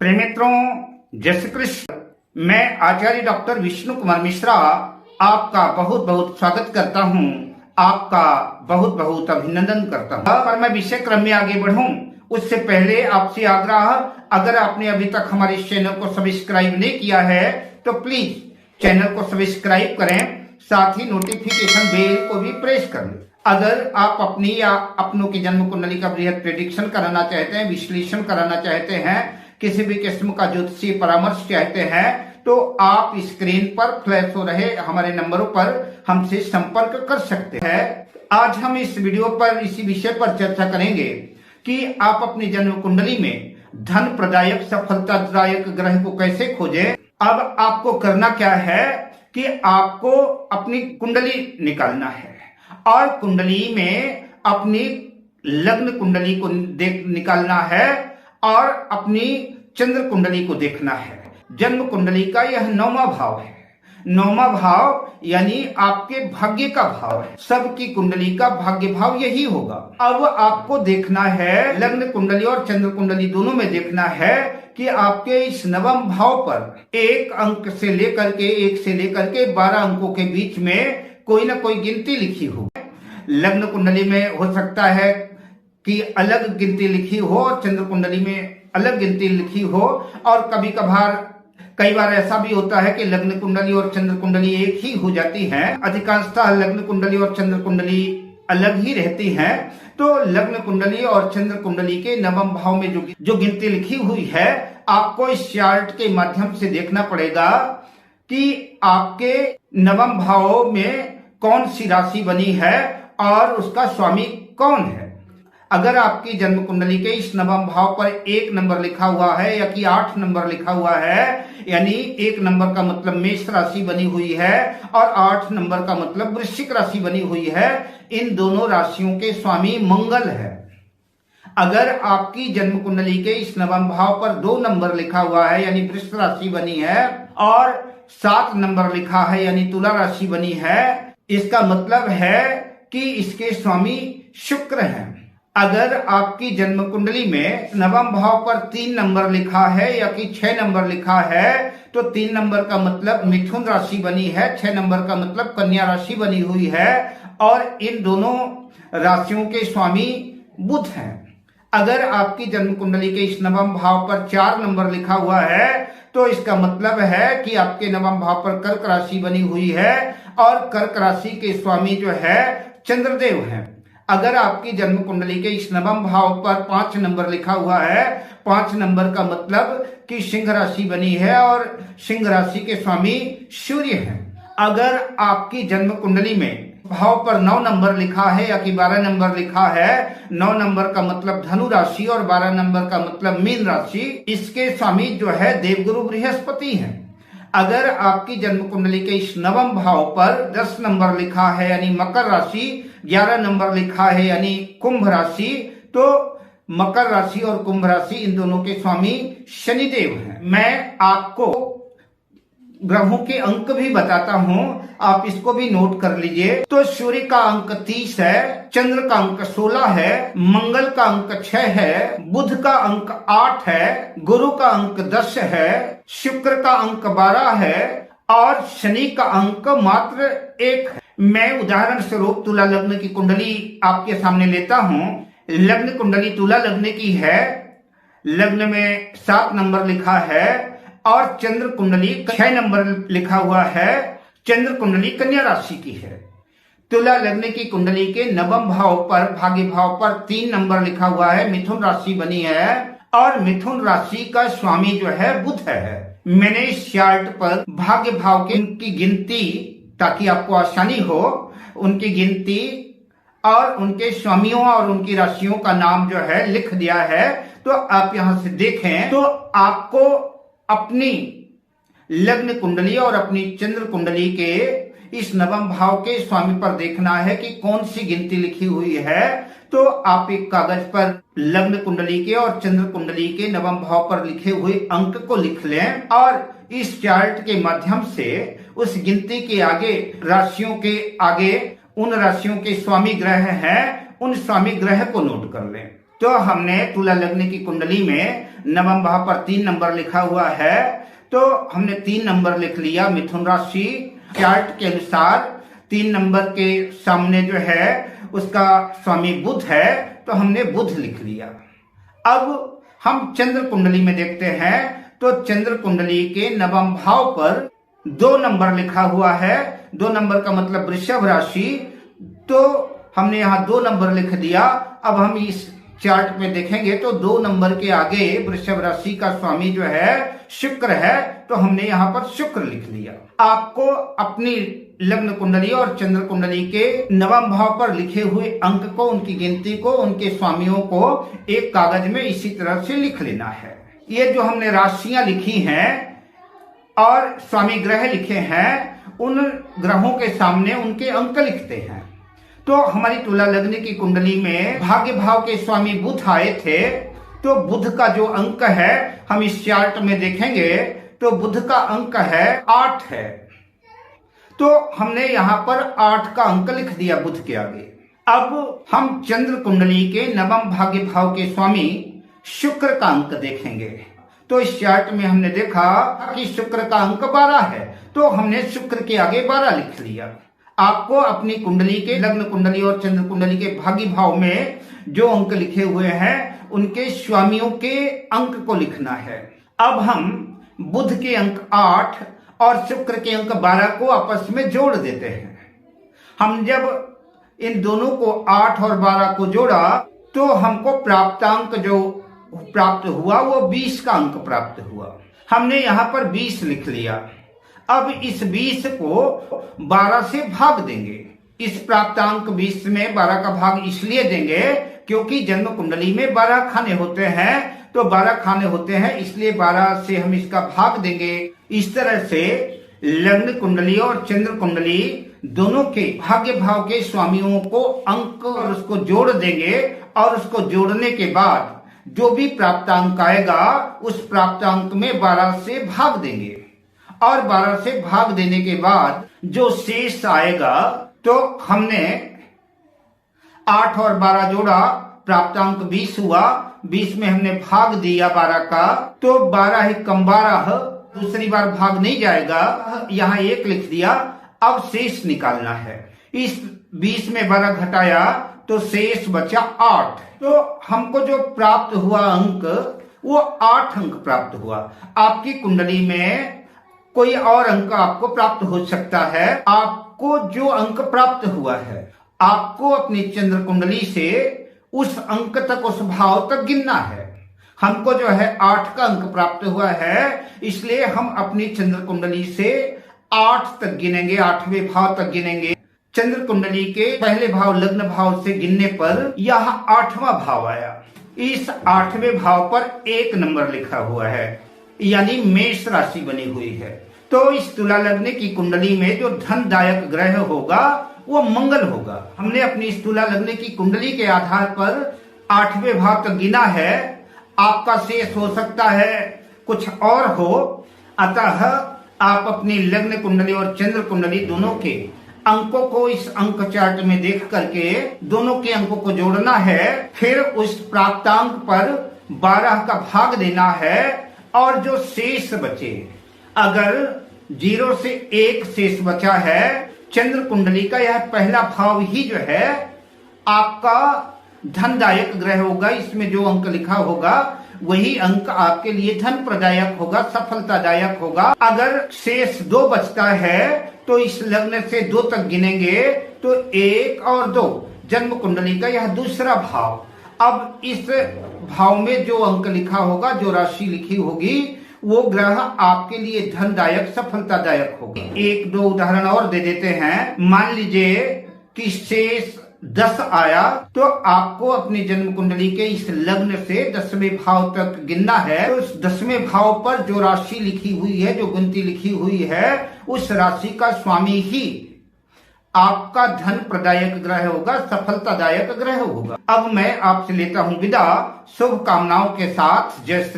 प्रिय मित्रों, जय श्री कृष्ण। मैं आचार्य डॉक्टर विष्णु कुमार मिश्रा आपका बहुत बहुत स्वागत करता हूं, आपका बहुत बहुत अभिनंदन करता हूं। पर मैं विषय क्रम में आगे बढ़ूं उससे पहले आपसे आग्रह, अगर आपने अभी तक हमारे इस चैनल को सब्सक्राइब नहीं किया है तो प्लीज चैनल को सब्सक्राइब करें, साथ ही नोटिफिकेशन बेल को भी प्रेस कर लें। अगर आप अपनी या अपनों की जन्म कुंडली का बृहद प्रेडिक्शन कराना चाहते हैं, विश्लेषण कराना चाहते हैं, किसी भी किस्म का ज्योतिषीय परामर्श चाहते हैं, तो आप स्क्रीन पर फ्लैश हो रहे हमारे नंबरों पर हमसे संपर्क कर सकते हैं। आज हम इस वीडियो पर इसी विषय पर चर्चा करेंगे कि आप अपनी जन्म कुंडली में धन प्रदायक सफलतादायक ग्रह को कैसे खोजें। अब आपको करना क्या है कि आपको अपनी कुंडली निकालना है और कुंडली में अपनी लग्न कुंडली को निकालना है और अपनी चंद्र कुंडली को देखना है। जन्म कुंडली का यह 9वां भाव है। 9वां भाव यानी आपके भाग्य का भाव है। सबकी कुंडली का भाग्य भाव यही होगा। अब आपको देखना है, लग्न कुंडली और चंद्र कुंडली दोनों में देखना है कि आपके इस 9वें भाव पर एक अंक से लेकर के 1 से लेकर के 12 अंकों के बीच में कोई ना कोई गिनती लिखी हो। लग्न कुंडली में हो सकता है कि अलग गिनती लिखी हो और चंद्र कुंडली में अलग गिनती लिखी हो, और कई बार ऐसा भी होता है कि लग्न कुंडली और चंद्र कुंडली एक ही हो जाती है। अधिकांशतः लग्न कुंडली और चंद्र कुंडली अलग ही रहती हैं। तो लग्न कुंडली और चंद्र कुंडली के 9वें भाव में जो गिनती लिखी हुई है, आपको इस चार्ट के माध्यम से देखना पड़ेगा कि आपके 9वें भाव में कौन सी राशि बनी है और उसका स्वामी कौन है। अगर आपकी जन्म कुंडली के इस 9वें भाव पर 1 नंबर लिखा हुआ है या कि 8 नंबर लिखा हुआ है, यानी 1 नंबर का मतलब मेष राशि बनी हुई है और 8 नंबर का मतलब वृश्चिक राशि बनी हुई है, इन दोनों राशियों के स्वामी मंगल है। अगर आपकी जन्म कुंडली के इस 9वें भाव पर 2 नंबर लिखा हुआ है यानी वृष राशि बनी है और 7 नंबर लिखा है यानी तुला राशि बनी है, इसका मतलब है कि इसके स्वामी शुक्र हैं। अगर आपकी जन्म कुंडली में 9वें भाव पर 3 नंबर लिखा है या कि 6 नंबर लिखा है, तो 3 नंबर का मतलब मिथुन राशि बनी है, 6 नंबर का मतलब कन्या राशि बनी हुई है और इन दोनों राशियों के स्वामी बुध हैं। अगर आपकी जन्म कुंडली के इस 9वें भाव पर 4 नंबर लिखा हुआ है, तो इसका मतलब है कि आपके 9वें भाव पर कर्क राशि बनी हुई है और कर्क राशि के स्वामी जो है चंद्रदेव हैं। अगर आपकी जन्म कुंडली के इस 9वें भाव पर 5 नंबर लिखा हुआ है, 5 नंबर का मतलब कि सिंह राशि बनी है और सिंह राशि के स्वामी सूर्य हैं। अगर आपकी जन्म कुंडली में भाव पर 9 नंबर लिखा है या कि 12 नंबर लिखा है, 9 नंबर का मतलब धनु राशि और 12 नंबर का मतलब मीन राशि, इसके स्वामी जो है देवगुरु बृहस्पति हैं। अगर आपकी जन्म कुंडली के इस 9वें भाव पर 10 नंबर लिखा है यानी मकर राशि, 11 नंबर लिखा है यानी कुंभ राशि, तो मकर राशि और कुंभ राशि इन दोनों के स्वामी शनिदेव हैं। मैं आपको ग्रहों के अंक भी बताता हूं, आप इसको भी नोट कर लीजिए। तो सूर्य का अंक 30 है, चंद्र का अंक 16 है, मंगल का अंक 6 है, बुध का अंक 8 है, गुरु का अंक 10 है, शुक्र का अंक 12 है और शनि का अंक मात्र 1 है। मैं उदाहरण स्वरूप तुला लग्न की कुंडली आपके सामने लेता हूं। लग्न कुंडली तुला लग्न की है, लग्न में 7 नंबर लिखा है और चंद्र कुंडली 6 नंबर लिखा हुआ है। चंद्र कुंडली कन्या राशि की है। तुला लग्न की कुंडली के 9वें भाव पर भाग्य भाव पर 3 नंबर लिखा हुआ है, मिथुन राशि बनी है और मिथुन राशि का स्वामी जो है बुध है। मैंने इस चार्ट पर भाग्य भाव की गिनती, ताकि आपको आसानी हो, उनकी गिनती और उनके स्वामियों और उनकी राशियों का नाम जो है लिख दिया है। तो आप यहां से देखें तो आपको अपनी लग्न कुंडली और अपनी चंद्र कुंडली के इस 9वें भाव के स्वामी पर देखना है कि कौन सी गिनती लिखी हुई है। तो आप एक कागज पर लग्न कुंडली के और चंद्र कुंडली के 9वें भाव पर लिखे हुए अंक को लिख लें और इस चार्ट के माध्यम से उस गिनती के आगे, राशियों के आगे उन राशियों के स्वामी ग्रह हैं, उन स्वामी ग्रह को नोट कर लें। तो हमने तुला लग्न की कुंडली में नवम भाव पर 3 नंबर लिखा हुआ है, तो हमने 3 नंबर लिख लिया। मिथुन राशि चार्ट के अनुसार 3 नंबर के सामने जो है उसका स्वामी बुध है, तो हमने बुध लिख लिया। अब हम चंद्र कुंडली में देखते हैं, तो चंद्र कुंडली के नवम भाव पर 2 नंबर लिखा हुआ है। 2 नंबर का मतलब वृषभ राशि, तो हमने यहाँ 2 नंबर लिख दिया। अब हम इस चार्ट में देखेंगे तो 2 नंबर के आगे वृषभ राशि का स्वामी जो है शुक्र है, तो हमने यहाँ पर शुक्र लिख लिया। आपको अपनी लग्न कुंडली और चंद्र कुंडली के नवम भाव पर लिखे हुए अंक को, उनकी गिनती को, उनके स्वामियों को एक कागज में इसी तरह से लिख लेना है। ये जो हमने राशियां लिखी हैं और स्वामी ग्रह लिखे हैं, उन ग्रहों के सामने उनके अंक लिखते हैं। तो हमारी तुला लग्न की कुंडली में भाग्य भाव के स्वामी बुध आए थे, तो बुध का जो अंक है हम इस चार्ट में देखेंगे तो बुध का अंक है 8 है, तो हमने यहाँ पर 8 का अंक लिख दिया बुध के आगे। अब हम चंद्र कुंडली के नवम भाग्य भाव के स्वामी शुक्र का अंक देखेंगे, तो इस चार्ट में हमने देखा कि शुक्र का अंक 12 है, तो हमने शुक्र के आगे 12 लिख लिया। आपको अपनी कुंडली के लग्न कुंडली और चंद्र कुंडली के भाग्य भाव में जो अंक लिखे हुए हैं उनके स्वामियों के अंक को लिखना है। अब हम बुध के अंक 8 और शुक्र के अंक 12 को आपस में जोड़ देते हैं। हम जब इन दोनों को 8 और 12 को जोड़ा तो हमको प्राप्तांक जो प्राप्त हुआ वो 20 का अंक प्राप्त हुआ। हमने यहाँ पर 20 लिख लिया। अब इस 20 को 12 से भाग देंगे। इस प्राप्तांक 20 में 12 का भाग इसलिए देंगे क्योंकि जन्म कुंडली में 12 खाने होते हैं, तो 12 खाने होते हैं, इसलिए 12 से हम इसका भाग देंगे। इस तरह से लग्न कुंडली और चंद्र कुंडली दोनों के भाग्य भाव के स्वामियों को अंक और उसको जोड़ देंगे, और उसको जोड़ने के बाद जो भी प्राप्तांक आएगा उस प्राप्तांक में 12 से भाग देंगे, और 12 से भाग देने के बाद जो शेष आएगा, तो हमने 8 और 12 जोड़ा, प्राप्तांक 20 हुआ, 20 में हमने भाग दिया 12 का, तो 12 ही कम 12, दूसरी बार भाग नहीं जाएगा, यहाँ 1 लिख दिया। अब शेष निकालना है। इस 20 में 12 घटाया तो शेष बचा 8, तो हमको जो प्राप्त हुआ अंक वो 8 अंक प्राप्त हुआ। आपकी कुंडली में कोई और अंक आपको प्राप्त हो सकता है। आपको जो अंक प्राप्त हुआ है आपको अपनी चंद्र कुंडली से उस अंक तक, उस भाव तक गिनना है। हमको जो है 8 का अंक प्राप्त हुआ है, इसलिए हम अपनी चंद्र कुंडली से 8 तक गिनेंगे, 8वें भाव तक गिनेंगे। चंद्र कुंडली के पहले भाव लग्न भाव से गिनने पर यह 8वां भाव आया। इस 8वें भाव पर 1 नंबर लिखा हुआ है, यानी मेष राशि बनी हुई है। तो इस तुला लग्न की कुंडली में जो धनदायक ग्रह होगा वो मंगल होगा। हमने अपनी इस तुला लग्न की कुंडली के आधार पर 8वें भाव तक गिना है। आपका शेष हो सकता है कुछ और हो, अतः आप अपनी लग्न कुंडली और चंद्र कुंडली दोनों के अंकों को इस अंक चार्ट में देख करके दोनों के अंकों को जोड़ना है, फिर उस प्राप्तांक पर 12 का भाग देना है, और जो शेष बचे, अगर 0 से 1 शेष बचा है, चंद्र कुंडली का यह पहला भाव ही जो है आपका धनदायक ग्रह होगा। इसमें जो अंक लिखा होगा वही अंक आपके लिए धन प्रदायक होगा, सफलतादायक होगा। अगर शेष 2 बचता है तो इस लग्न से 2 तक गिनेंगे, तो 1 और 2 जन्म कुंडली का यह दूसरा भाव। अब इस भाव में जो अंक लिखा होगा, जो राशि लिखी होगी, वो ग्रह आपके लिए धनदायक, सफलतादायक होगी। 1-2 उदाहरण और दे देते हैं। मान लीजिए कि शेष 10 आया, तो आपको अपनी जन्म कुंडली के इस लग्न से 10वें भाव तक गिनना है। तो उस 10वें भाव पर जो राशि लिखी हुई है, जो गिनती लिखी हुई है, उस राशि का स्वामी ही आपका धन प्रदायक ग्रह होगा, सफलतादायक ग्रह होगा। अब मैं आपसे लेता हूं विदा, शुभकामनाओं के साथ। जय श्री